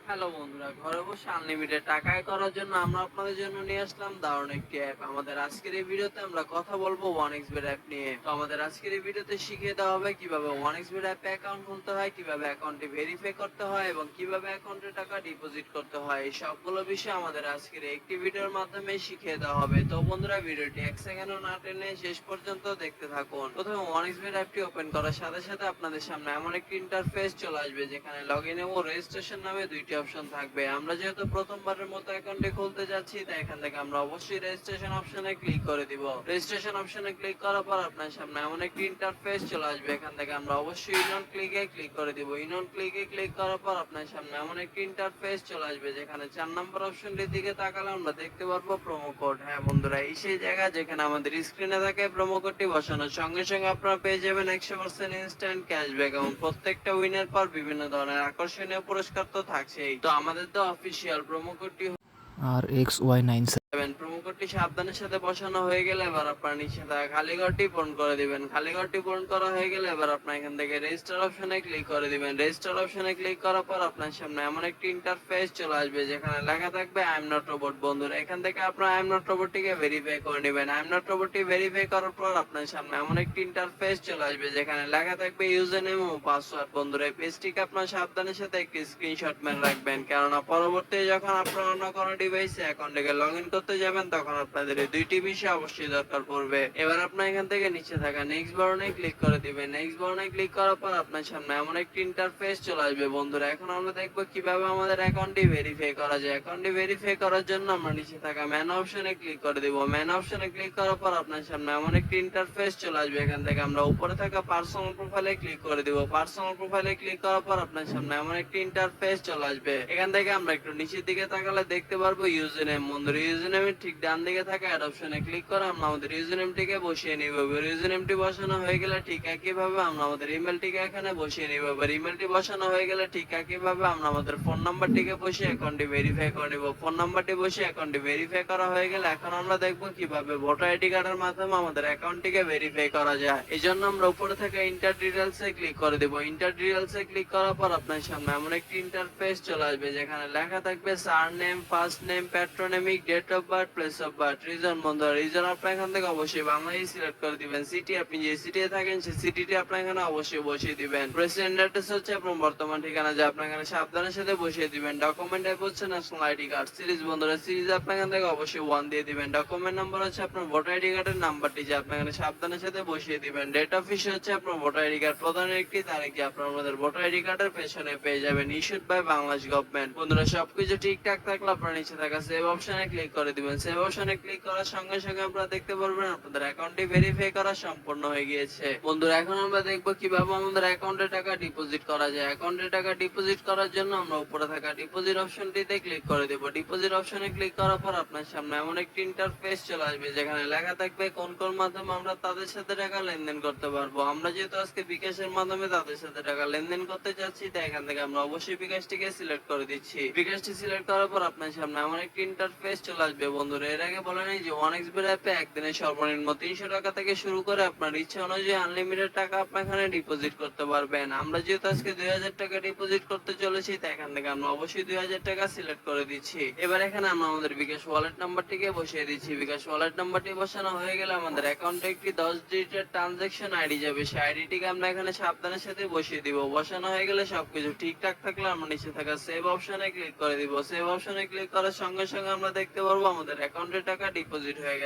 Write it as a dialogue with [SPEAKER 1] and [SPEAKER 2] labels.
[SPEAKER 1] Hello বন্ধুরা, ঘরে বসে আনলিমিটেড টাকা আয় করার জন্য আমরা আপনাদের জন্য নিয়ে আসলাম দারুণ একটি অ্যাপ। আমাদের আজকের এই ভিডিওতে আমরা কথা বলবো 1xBet অ্যাপ নিয়ে। তো আমাদের আজকের এই ভিডিওতে শিখিয়ে দেওয়া হবে কিভাবে 1xBet অ্যাপে অ্যাকাউন্ট খুলতে হয়, কিভাবে অ্যাকাউন্টটি ভেরিফাই করতে হয় এবং কিভাবে অ্যাকাউন্টে টাকা ডিপোজিট করতে হয়। এই সবগুলো বিষয় আমাদের আজকের একটি ভিডিওর মাধ্যমে শিখিয়ে দেওয়া হবে। তো বন্ধুরা, ভিডিওটি এক সেকেন্ডও না টেনে শেষ পর্যন্ত দেখতে থাকুন। প্রথমে 1xBet অ্যাপটি ওপেন করার সাথে সাথে আপনাদের সামনে এমন একটি ইন্টারফেস চলে আসবে যেখানে লগইন এবং রেজিস্ট্রেশন নামে দুইটি অপশন থাকবে। আমরা যেহেতু প্রথমবারের মতো অ্যাকাউন্টে খুলতে যাচ্ছি, তাই এখান থেকে আমরা অবশ্যই রেজিস্ট্রেশন অপশনে ক্লিক করে দিব। রেজিস্ট্রেশন অপশনে ক্লিক করার পর আপনার সামনে এমন একটি ইন্টারফেস চলে আসবে। এখান থেকে আমরা অবশ্যই ইন অন ক্লিকে ক্লিক করে দিব। ইন অন ক্লিকে ক্লিক করার পর আপনার সামনে এমন একটি ইন্টারফেস চলে আসবে যেখানে 4 নম্বর অপশনটির দিকে তাকালে আমরা দেখতে পারবো প্রোমো কোড। হ্যাঁ বন্ধুরা, এই সেই জায়গা যেখানে আমাদের স্ক্রিনে থাকে প্রোমো কোডটি বসানোর সঙ্গে সঙ্গে আপনারা পেয়ে যাবেন 100% ইনস্ট্যান্ট ক্যাশব্যাক এবং প্রত্যেকটা উইনের পর বিভিন্ন ধরনের আকর্ষণীয় পুরস্কার তো থাকছেই। তো আমাদের তো অফিসিয়াল প্রোমো কোডটি
[SPEAKER 2] RXY97
[SPEAKER 1] প্রোমো কোডটি সাবধানের সাথে বসানো হয়ে গেলে এবার আপনার নিচে থাকা খালি ঘরটি পূরণ করে দিবেন। খালি ঘরটি পূরণ করা হয়ে গেলে এবার আপনার এখান থেকে রেজিস্টার অপশনে ক্লিক করে দিবেন। রেজিস্টার অপশনে ক্লিক করার পর আপনার সামনে এমন একটি ইন্টারফেস চলে আসবে যেখানে লেখা থাকবে আই এম নট রোবট। বন্ধুরা, এখান থেকে আপনার আই এম নট রোবটটিকে ভেরিফাই করে নেবেন। আই এম নট রোবটটি ভেরিফাই করার পর আপনার সামনে এমন একটি ইন্টারফেস চলে আসবে যেখানে লেখা থাকবে ইউজার নেম ও পাসওয়ার্ড। বন্ধুরা, এই পেজটিকে আপনার সাবধানের সাথে একটি স্ক্রিনশট মেরে রাখবেন, কেননা পরবর্তীতে যখন আপনার অন্য কোনো ডিভাইসে অ্যাকাউন্টে লগ ইন করতে যাবেন তখন আপনাদের এই দুইটি বিষয় অবশ্যই দরকার পড়বে। এবার আপনার এখান থেকে নিচে থাকা নেক্সট বাটনে ক্লিক করে দিবেন। নেক্সট বাটনে ক্লিক করার পর আপনার সামনে এমন একটি ইন্টারফেস চলে আসবে। বন্ধুরা, এখন আমরা দেখবো কিভাবে আমাদের অ্যাকাউন্টটি ভেরিফাই করা যায়। অ্যাকাউন্টটি ভেরিফাই করার জন্য আমরা নিচে থাকা ম্যান অপশনে ক্লিক করে দিব। ম্যান অপশনে ক্লিক করার পর আপনার সামনে এমন একটি ইন্টারফেস চলে আসবে। এখান থেকে আমরা উপরে থাকা পার্সোনাল প্রোফাইলে ক্লিক করে দিব। পার্সোনাল প্রোফাইলে ক্লিক করার পর আপনার সামনে এমন একটি ইন্টারফেস চলে আসবে। এখান থেকে আমরা একটু নিচের দিকে তাকালে দেখতে পারবো ইউজার নেম। বন্ধুরা, ইউজার নেমের ঠিক ডান দিকে থাকা অ্যাড অপশনে ক্লিক করে আমরা আমাদের ইউজার নেমটিকে বসিয়ে নিব। ইউজার নেমটি বসানো হয়ে গেলে ঠিক একইভাবে আমরা আমাদের ইমেলটিকে এখানে বসিয়ে নিব। এবার ইমেলটি বসানো হয়ে গেলে ঠিক একইভাবে আমরা আমাদের ফোন নাম্বারটিকে বসিয়ে অ্যাকাউন্টটি ভেরিফাই করে নিব। ফোন নাম্বারটি বসিয়ে অ্যাকাউন্টটি ভেরিফাই করা হয়ে গেলে এখন আমরা দেখব কিভাবে ভোটার আইডি কার্ডের মাধ্যমে আমাদের অ্যাকাউন্টটিকে ভেরিফাই করা যায়। এই জন্য আমরা উপরে থাকা ইন্টার ডিটেইলস এ ক্লিক করে দেব। ইন্টার ডিটেইলস এ ক্লিক করার পর আপনার সামনে এমন একটি ইন্টারফেস চলে আসবে যেখানে লেখা থাকবে surname, first name, patronymic, date of birth, place of birth, reason. বন্ধুরা, রিজন আপনার এখান থেকে অবশ্যই বাংলাদেশ সিলেক্ট করে দিবেন। সিটি, আপনি যে সিটিতে থাকেন সেই সিটিটি আপনার এখানে অবশ্যই বসিয়ে দিবেন। প্রেসিডেন্ট অ্যাড্রেস হচ্ছে আপনার বর্তমান ঠিকানা, যা আপনার এখানে সাবধানের সাথে বসিয়ে দিবেন। ডকুমেন্ট টাইপ হচ্ছে ন্যাশনাল আইডি কার্ড। সিরিজ, বন্ধুরা সিরিজ আপনার এখান থেকে অবশ্যই 1 দিয়ে দিবেন। ডকুমেন্ট নাম্বার হচ্ছে আপনার ভোটার আইডি কার্ডের নাম্বারটি, যা আপনার এখানে সাবধানের সাথে বসিয়ে দিবেন। ডেট অফ ইস্যু হচ্ছে আপনার ভোটার আইডি কার্ড প্রদানের একটি তারিখ, আপনার আমাদের ভোটার আইডি কার্ডের পেছনে পেয়ে যাবেন ইস্যুড বাই বাংলাদেশ গভর্নমেন্ট। বন্ধুরা, সবকিছু ঠিকঠাক থাকলে আপনার নিচে থাকা সেভ অপশনে ক্লিক করে দিবেন। সেভ অপশনে ক্লিক করার সঙ্গে সঙ্গে আপনারা দেখতে পারবেন আপনাদের অ্যাকাউন্টটি ভেরিফাই করা সম্পূর্ণ হয়ে গিয়েছে। বন্ধুরা, এখন আমরা দেখবো কিভাবে আমাদের অ্যাকাউন্টে টাকা ডিপোজিট করা যায়। অ্যাকাউন্টে টাকা ডিপোজিট করার জন্য আমরা উপরে থাকা ডিপোজিট অপশনটিতে ক্লিক করে দেব। ডিপোজিট অপশনে ক্লিক করার পর আপনার সামনে এমন একটি ইন্টারফেস চলে আসবে যেখানে লেখা থাকবে কোন কোন মাধ্যমে আমরা তাদের সাথে টাকা লেনদেন করতে পারবো। আমরা যেহেতু আজকে বিকাশের মাধ্যমে তাদের সাথে টাকা লেনদেন করতে চাচ্ছি, তাই এখান থেকে আমরা অবশ্যই বিকাশটিকে সিলেক্ট করে দিচ্ছি। বিকাশটি সিলেক্ট করার পর আপনার সামনে এমন একটি ইন্টারফেস চলে আসবে। বন্ধুরা, এর আগে বলে নেই যে 1xBet অ্যাপে একদিনে সর্বনিম্ন 300 টাকা থেকে শুরু করে আপনার ইচ্ছা অনুযায়ী আনলিমিটেড টাকা আপনি এখানে ডিপোজিট করতে পারবেন। আমরা যেহেতু আজকে 2000 টাকা ডিপোজিট করতে চলেছি, তাই এখান থেকে আমরা অবশ্যই 2000 টাকা সিলেক্ট করে দিচ্ছি। এবার এখানে আমরা আমাদের বিকাশ ওয়ালেট নাম্বারটিকে বসিয়ে দিচ্ছি। বিকাশ ওয়ালেট নাম্বারটি বসানো হয়ে গেলে আমাদের অ্যাকাউন্টে একটি 10 ডিজিটের ট্রানজাকশন আইডি যাবে। সেই আইডিটিকে আমরা এখানে সাবধানের সাথে বসিয়ে দিব। বসানো হয়ে গেলে সবকিছু ঠিকঠাক থাকলে আমরা নিচে থাকা সেভ অপশনে ক্লিক করে দিব। সেভ অপশনে ক্লিক করার সঙ্গে সঙ্গে আমরা দেখতে পারবো আমাদের অ্যাকাউন্টে টাকা ডিপোজিট হয়ে গেছে।